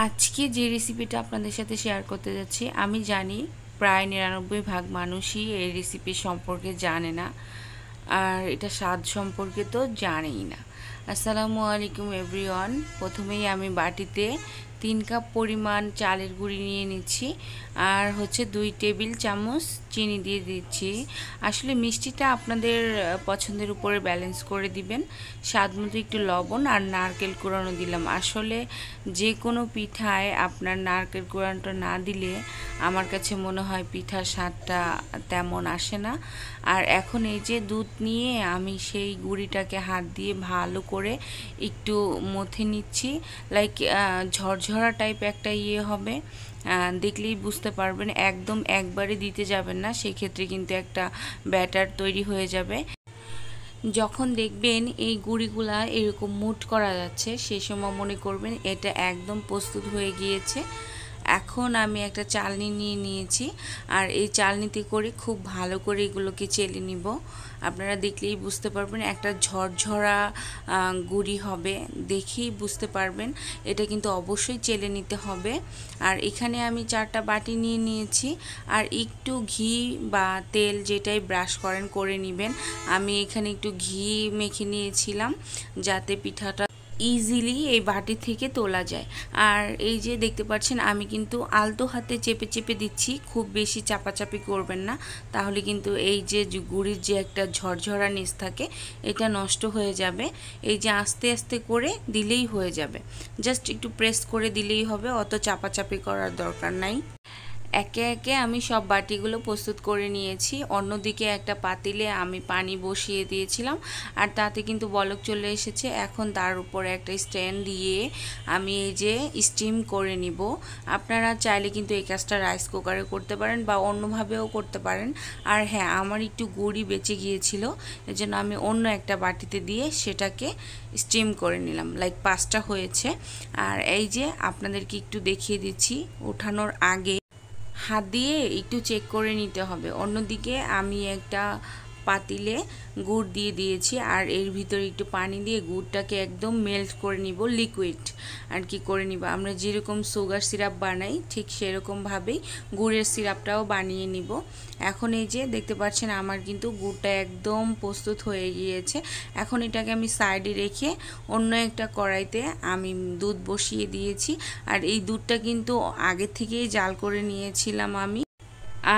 আজকে যে রেসিপিটা আপনাদের সাথে শেয়ার করতে যাচ্ছি, আমি জানি প্রায় ৯৯% মানুষই এই রেসিপি সম্পর্কে জানে না, আর এটা স্বাদ সম্পর্কে তো জানেই না। আসসালামু আলাইকুম এভরিওয়ান। প্রথমেই আমি বাটিতে 3 কাপ পরিমাণ চালের গুঁড়ি নিয়ে নিচ্ছি, আর 2 টেবিল চামচ চিনি দিয়ে দিচ্ছি। আসলে মিষ্টিটা আপনাদের পছন্দের উপরে ব্যালেন্স করে দিবেন। স্বাদ মতো একটু লবণ আর নারকেল কোড়ানো দিলাম। আসলে যে কোনো পিঠায় আপনার নারকেল কোড়ানোটা না দিলে আমার কাছে মনে হয় পিঠার স্বাদটা তেমন আসে না। আর এখন এই যে দুধ নিয়ে আমি সেই গুঁড়িটাকে হাত দিয়ে ভালো করে একটু মথে নিচ্ছি। লাইক ঝরঝরা টাইপ একটা হবে, দেখলেই বুঝতে পারবেন। একদম একবারে দিতে যাবেন না, সেক্ষেত্রে কিন্তু একটা ব্যাটার তৈরি হয়ে যাবে। যখন দেখবেন এই গুঁড়িগুলা এরকম মুট করা যাচ্ছে, সেই সময় মনে করবেন এটা একদম প্রস্তুত হয়ে গিয়েছে। এখন আমি একটা চালনি নিয়ে নিয়েছি, আর এই চালনিতে করে খুব ভালো করে এগুলোকে চেলে নিব। আপনারা দেখলেই বুঝতে পারবেন একটা ঝরঝরা গুঁড়ি হবে, দেখেই বুঝতে পারবেন। এটা কিন্তু অবশ্যই চেলে নিতে হবে। আর এখানে আমি 4টা বাটি নিয়ে নিয়েছি, আর একটু ঘি বা তেল যেটাই ব্রাশ করেন করে নেবেন। আমি এখানে একটু ঘি মেখে নিয়েছিলাম যাতে পিঠাটা ইজিলি এই বাটি থেকে তোলা যায়। আর এই যে দেখতে পাচ্ছেন আমি কিন্তু আলতো হাতে চেপে চেপে দিচ্ছি, খুব বেশি চাপাচাপি করবেন না, তাহলে কিন্তু এই যে গুড়ির যে একটা ঝরঝরা নিচ থাকে এটা নষ্ট হয়ে যাবে। এই যে আস্তে আস্তে করে দিলেই হয়ে যাবে, জাস্ট একটু প্রেস করে দিলেই হবে, অত চাপাচাপি করার দরকার নাই। একে একে আমি সব বাটিগুলো প্রস্তুত করে নিয়েছি। অন্যদিকে একটা পাতিলে আমি পানি বসিয়ে দিয়েছিলাম, আর তাতে কিন্তু বলক চলে এসেছে। এখন তার উপরে একটা স্ট্যান্ড দিয়ে আমি এই যে স্টিম করে নিব। আপনারা চাইলে কিন্তু এই কাজটা রাইস কুকারে করতে পারেন বা অন্যভাবেও করতে পারেন। আর হ্যাঁ, আমার একটু গুঁড়ি বেঁচে গিয়েছিল, এজন্য আমি অন্য একটা বাটিতে দিয়ে সেটাকে স্টিম করে নিলাম। লাইক 5টা হয়েছে। আর এই যে আপনাদেরকে একটু দেখিয়ে দিচ্ছি, ওঠানোর আগে হাত দিয়ে একটু চেক করে নিতে হবে। অন্যদিকে আমি একটা পাতিলে গুড় দিয়ে দিয়েছি, আর এর ভিতরে একটু পানি দিয়ে গুড়টাকে একদম মেল্ট করে নিব, লিকুইড আর কি করে নিব। আমরা যেরকম সুগার সিরাপ বানাই ঠিক সেরকমভাবেই গুড়ের সিরাপটাও বানিয়ে নিব। এখন এই যে দেখতে পাচ্ছেন আমার কিন্তু গুড়টা একদম প্রস্তুত হয়ে গিয়েছে। এখন এটাকে আমি সাইডে রেখে অন্য একটা কড়াইতে আমি দুধ বসিয়ে দিয়েছি, আর এই দুধটা কিন্তু আগে থেকেই জাল করে নিয়েছিলাম আমি।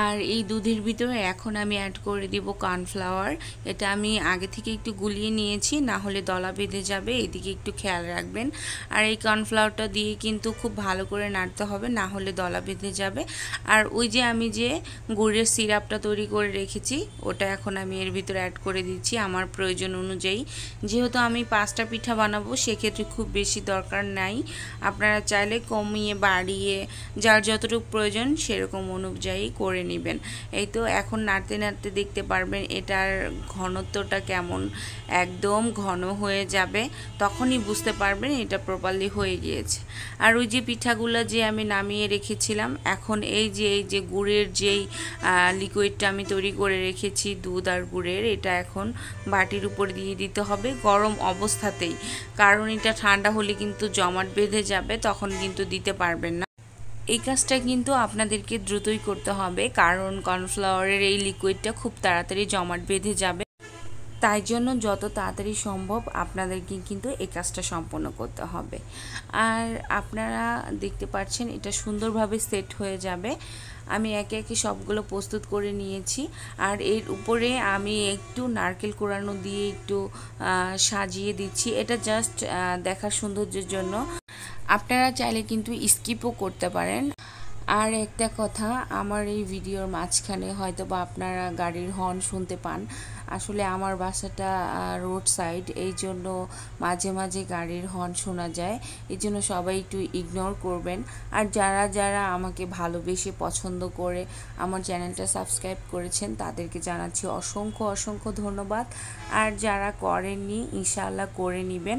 আর এই দুধের ভিতরে এখন আমি অ্যাড করে দিব কর্নফ্লাওয়ার। এটা আমি আগে থেকে একটু গুলিয়ে নিয়েছি, না হলে দলা বেঁধে যাবে, এদিকে একটু খেয়াল রাখবেন। আর এই কর্নফ্লাওয়ারটা দিয়ে কিন্তু খুব ভালো করে নাড়তে হবে, না হলে দলা বেঁধে যাবে। আর ওই যে আমি যে গুড়ের সিরাপটা তৈরি করে রেখেছি ওটা এখন আমি এর ভিতরে অ্যাড করে দিচ্ছি আমার প্রয়োজন অনুযায়ী। যেহেতু আমি 5টা পিঠা বানাবো, সেক্ষেত্রে খুব বেশি দরকার নাই। আপনারা চাইলে কমিয়ে বাড়িয়ে যার যতটুকু প্রয়োজন সেরকম অনুযায়ী করে নেবেন। এই তো এখন নাড়তে নাড়তে দেখতে পারবেন এটার ঘনত্বটা কেমন, একদম ঘন হয়ে যাবে, তখনই বুঝতে পারবেন এটা প্রপারলি হয়ে গিয়েছে। আর ওই যে পিঠাগুলো যে আমি নামিয়ে রেখেছিলাম, এখন এই যে গুড়ের যেই লিকুইডটা আমি তৈরি করে রেখেছি দুধ আর গুড়ের, এটা এখন বাটির উপর দিয়ে দিতে হবে গরম অবস্থাতেই, কারণ এটা ঠান্ডা হলে কিন্তু জমাট বেঁধে যাবে, তখন কিন্তু দিতে পারবেন না। এই কাজটা কিন্তু আপনাদেরকে দ্রুতই করতে হবে, কারণ কর্নফ্লাওয়ারের এই লিকুইডটা খুব তাড়াতাড়ি জমাট বেঁধে যাবে। তাই জন্য যত তাড়াতাড়ি সম্ভব আপনাদেরকে কিন্তু এই কাজটা সম্পন্ন করতে হবে। আর আপনারা দেখতে পাচ্ছেন এটা সুন্দরভাবে সেট হয়ে যাবে। আমি একে একে সবগুলো প্রস্তুত করে নিয়েছি, আর এর উপরে আমি একটু নারকেল কোড়ানো দিয়ে একটু সাজিয়ে দিচ্ছি। এটা জাস্ট দেখার সৌন্দর্যের জন্য, আপনারা চাইলে কিন্তু স্কিপও করতে পারেন। আর একটা কথা, আমার এই ভিডিওর মাঝখানে হয়তো বা আপনারা গাড়ির হর্ন শুনতে পান। আসলে আমার বাসাটা রোড সাইড, এই জন্য মাঝে মাঝে গাড়ির হর্ন শোনা যায়, এই জন্য সবাই একটু ইগনোর করবেন। আর যারা যারা আমাকে ভালোবেসে পছন্দ করে আমার চ্যানেলটা সাবস্ক্রাইব করেছেন তাদেরকে জানাচ্ছি অসংখ্য অসংখ্য ধন্যবাদ। আর যারা করেননি ইনশাআল্লাহ করে নেবেন।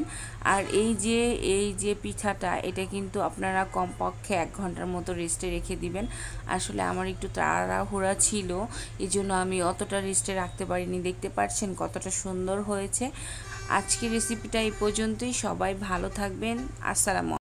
আর এই যে পিঠাটা, এটা কিন্তু আপনারা কমপক্ষে 1 ঘন্টার মতো রেস্টে রেখে দিবেন। আসলে আমার একটু তাড়াহুড়া ছিল, এই জন্য আমি অতটা রেস্টে রাখতে পারিনি। দেখতে পাচ্ছেন কতটা সুন্দর হয়েছে। আজকের রেসিপিটা এই পর্যন্তই। সবাই ভালো থাকবেন। আসসালামু